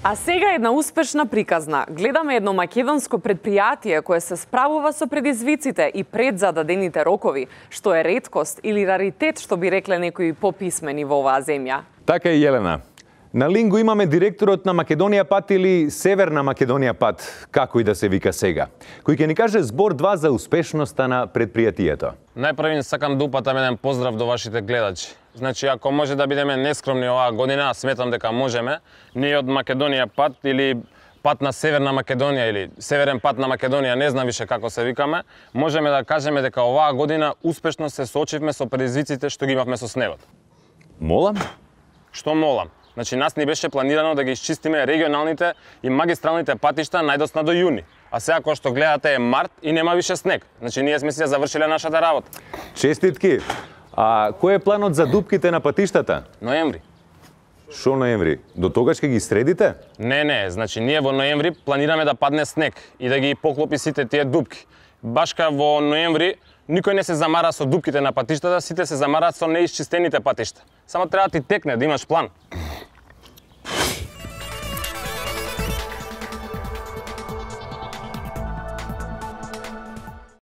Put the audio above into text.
А сега една успешна приказна. Гледаме едно македонско предпријатие кое се справува со предизвиците и пред зададените рокови, што е реткост или раритет, што би рекле некои пописмени во оваа земја. Така е, Јелена. На лингу имаме директорот на Македонија пат или Северна Македонија пат, како и да се вика сега, кој ќе ни каже збор два за успешноста на предпријатието. Најпрвин сакам да упатам еден поздрав до вашите гледачи. Значи, ако може да бидеме нескромни оваа година, сметам дека можеме, ние од Македонија пат или пат на Северна Македонија или Северен пат на Македонија, не знам више како се викаме, можеме да кажеме дека оваа година успешно се соочивме со предизвиците што ги имавме со снегот. Молам? Што молам? Значи, нас ни беше планирано да ги исчистиме регионалните и магистралните патишта најдосна до јуни. А сега кој што гледате е март и нема више снег. Значи, ние сме си ја завршиле нашата работа. Честитки! А кој е планот за дупките на патиштата? Ноември. Шо ноември? До тогаш ќе ги средите? Не, значи ние во ноември планираме да падне снег и да ги поклопи сите тие дупки. Башка во ноември никој не се замара со дупките на патиштата, сите се замараат со неисчистените патишта. Само треба ти текне да имаш план.